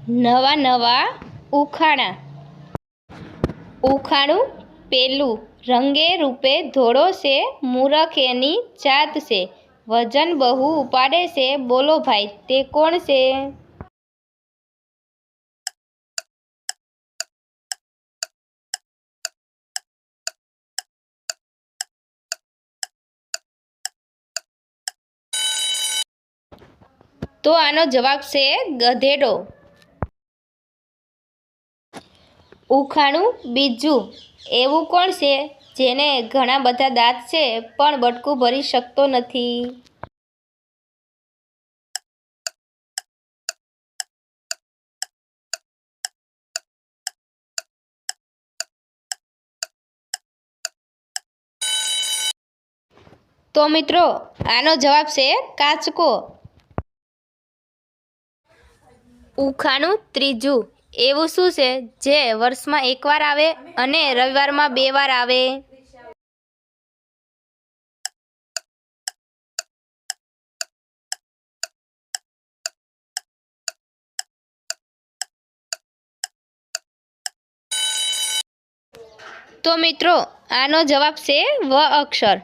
નવા નવા ઉખાણા। ઉખાણું પેલું, રંગે રૂપે ધોળો છે, મૂરખ એની જાત છે, વજન બહુ ઉપાડે છે, બોલો ભાઈ તે કોણ છે? તો આનો જવાબ છે ગધેડો। ઉખાણું બીજું, એવું કોણ છે જેને ઘણા બધા દાંત છે પણ બટકું ભરી શકતો નથી? તો મિત્રો આનો જવાબ છે કાચકો। ઉખાણું ત્રીજું, એવું શું છે જે વર્ષમાં એકવાર આવે અને રવિવારમાં 2 વાર આવે? તો મિત્રો આનો જવાબ છે વ અક્ષર।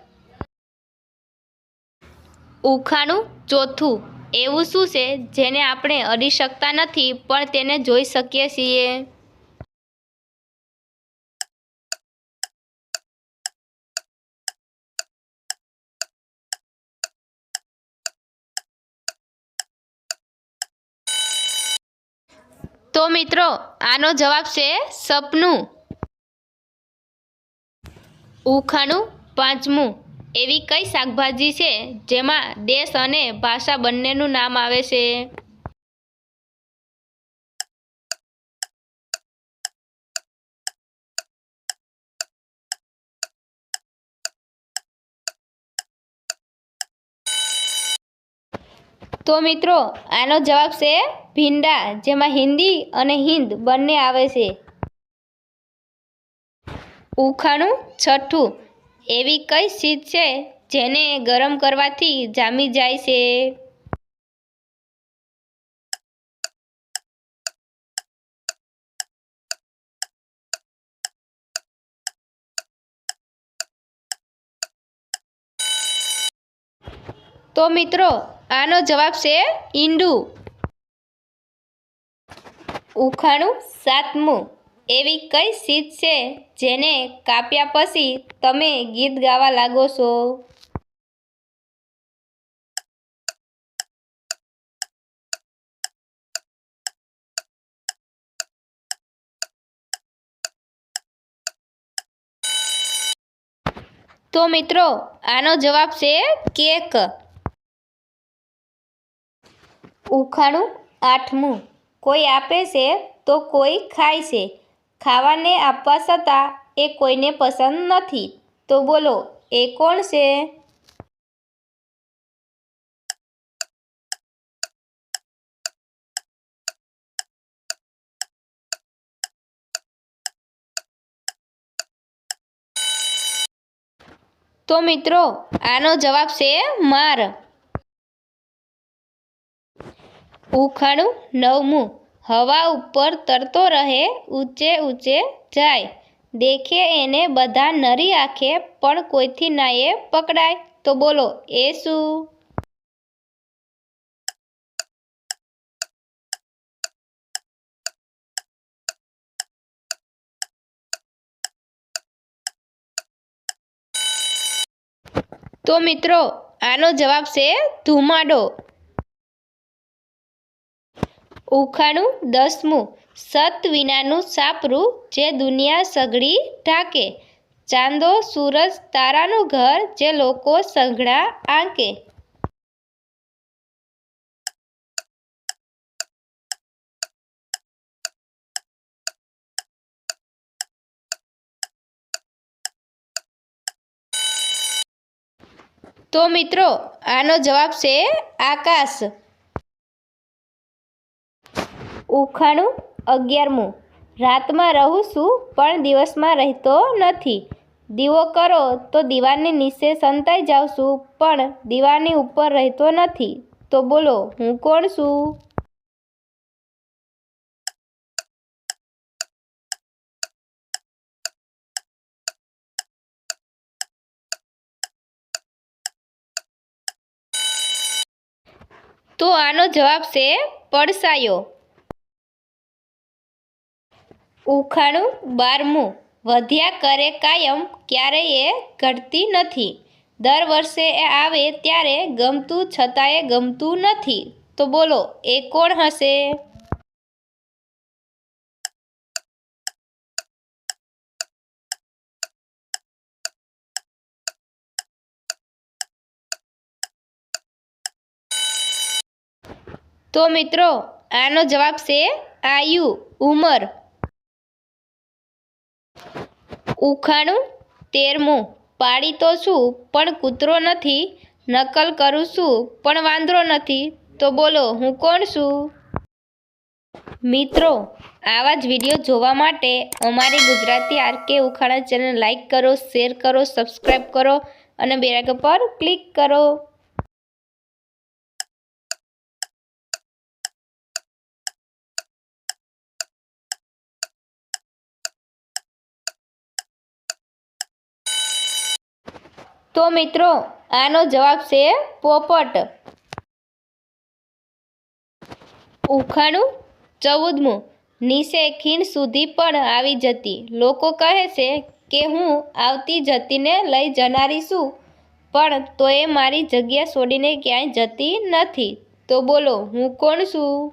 ઉખાણું ચોથું, એવું શું છે જેને આપણે અડી શકતા નથી પણ તેને જોઈ શકીએ છીએ? તો મિત્રો આનો જવાબ છે સપનું। ઉખાણું પાંચમું, એવી કઈ શાકભાજી છે જેમાં દેશ અને ભાષા બંનેનું નામ આવે છે? તો મિત્રો આનો જવાબ છે ભીંડા, જેમાં હિન્દી અને હિન્દ બંને આવે છે। ઉખાણું છઠ્ઠું, એવી કઈ ચીજ છે જેને ગરમ કરવાથી જામી જાય છે? તો મિત્રો આનો જવાબ છે ઈંડું। ઉખાણું સાતમું, એવી કઈ ચીજ છે જેને કાપ્યા પછી તમે ગીત ગાવા લાગો છો? તો મિત્રો આનો જવાબ છે કેક। ઉખાણું આઠમું, કોઈ આપે છે તો કોઈ ખાય છે, ખાવાને આપવા છતાં એ કોઈને પસંદ નથી, તો બોલો એ કોણ છે? તો મિત્રો આનો જવાબ છે માર। ઉખાણું નવમું, હવા ઉપર તરતો રહે, ઊંચે ઊંચે જાય, દેખે એને બધા નરી આંખે, પણ કોઈથી ના એ પકડાય, તો બોલો એ શું? તો મિત્રો આનો જવાબ છે ધુમાડો। ઉખાણું દસમું, સત વિનાનું સાપરું, જે દુનિયા સઘળી ઢાંકે, ચાંદો સૂરજ તારાનું ઘર, જે લોકો સઘળા આંકે। તો મિત્રો આનો જવાબ છે આકાશ। ઉખાણું 11મું, રાતમાં રહું છું પણ દિવસમાં રહેતો નથી, દીવો કરો તો દીવાની નીચે સંતાઈ જાઉં છું પણ દીવાની ઉપર રહેતો નથી, તો બોલો હું કોણ છું? તો આનો જવાબ છે પડસાયો. ઉખાણું 12મું. વધ્યા કરે કાયમ ક્યારેય એ ઘટતી નથી. દર વર્ષે એ આવે ત્યારે ગમતું છતાંય ગમતું નથી. તો બોલો એ કોણ હશે? તો મિત્રો આનો જવાબ છે આયુ, ઉંમર. ઉખાણું 13મું. પાડી તો છું પણ કૂતરો નથી, નકલ કરું છું પણ વાંદરો નથી. તો બોલો હું કોણ છું? મિત્રો આવા જ વિડીયો જોવા માટે અમારી ગુજરાતી આરકે ઉખાણા ચેનલ લાઈક કરો, શેર કરો, સબસ્ક્રાઈબ કરો અને બેલ આઇકન પર ક્લિક કરો. તો મિત્રો આનો જવાબ છે પોપટ. ઉખાણું 14મું. નીચે ખીણ સુધી પણ આવી જતી, લોકો કહે છે કે હું આવતી જતીને લઈ જનારી છું, પણ તોય મારી જગ્યા છોડીને ક્યાંય જતી નથી. તો બોલો હું કોણ છું?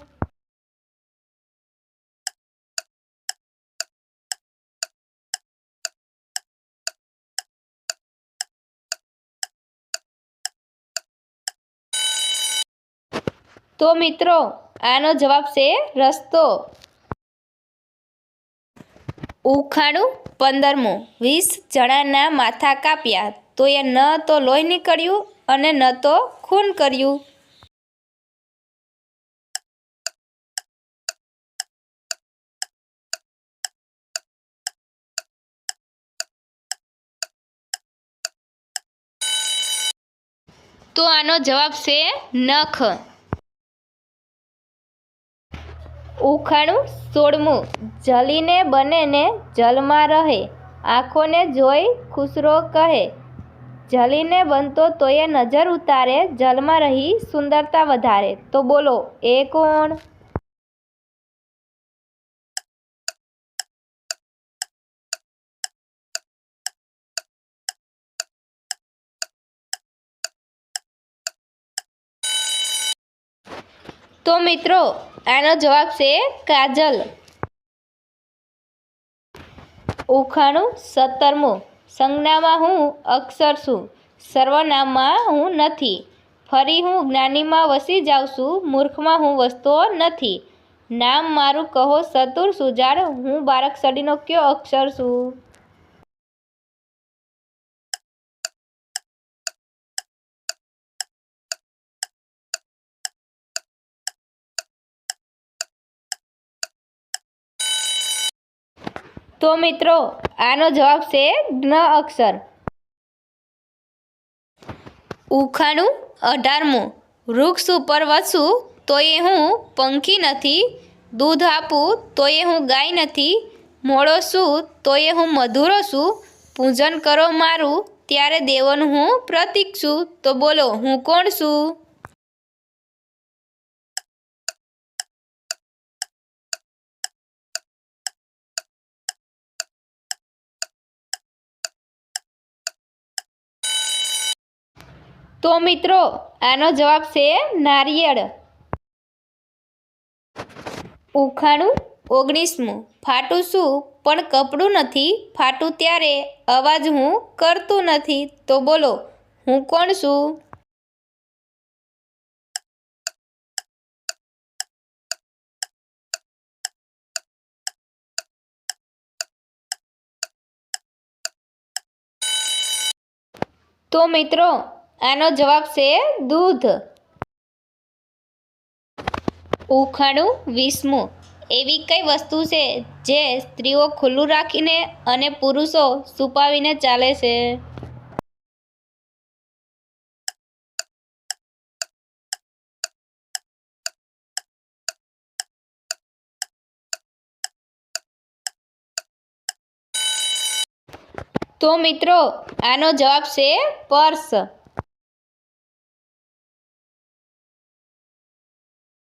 તો મિત્રો આનો જવાબ છે રસ્તો. ઉખાણું 15મું. 20 જણાના માથા કાપ્યા, તો એ ન તો લોહી નીકળ્યું અને ન તો ખૂન કર્યું. તો આનો જવાબ છે નખ. ઉખાણું 16મું. જલીને બને ને જલમાં રહે, આંખોને જોઈ ખુસરો કહે. જલીને બનતો તોય નજર ઉતારે, જલમાં રહી સુંદરતા વધારે. તો બોલો એ કોણ? તો મિત્રો આનો જવાબ છે કાજલ. ઉખાણું 17મું. સંજ્ઞામાં હું અક્ષર છું, સર્વનામમાં હું નથી. ફરી હું જ્ઞાનીમાં વસી જાઉં છું, મૂર્ખમાં હું વસતો નથી. નામ મારું કહો ચતુર સુજાણ, હું બારાક્ષરીનો કયો અક્ષર છું? તો મિત્રો આનો જવાબ છે જ્ઞ અક્ષર. ઉખાણું 18મું. વૃક્ષ ઉપર વસું તોય હું પંખી નથી, દૂધ આપું તોય હું ગાય નથી, મોળો છું તોય હું મધુરો છું, પૂજન કરો મારું ત્યારે દેવોનું હું પ્રતીક છું. તો બોલો હું કોણ છું? તો મિત્રો આનો જવાબ છે નારિયેળ. ઉખાણું 19મું. ફાટું છું પણ કપડું નથી, ફાટું ત્યારે અવાજ હું કરતું નથી. તો બોલો હું કોણ છું? તો મિત્રો આનો જવાબ છે દૂધ. ઉખાણું 20મું. એવી કઈ વસ્તુ છે જે સ્ત્રીઓ ખુલ્લું રાખીને અને પુરુષો છુપાવીને ચાલે છે? તો મિત્રો આનો જવાબ છે પર્સ.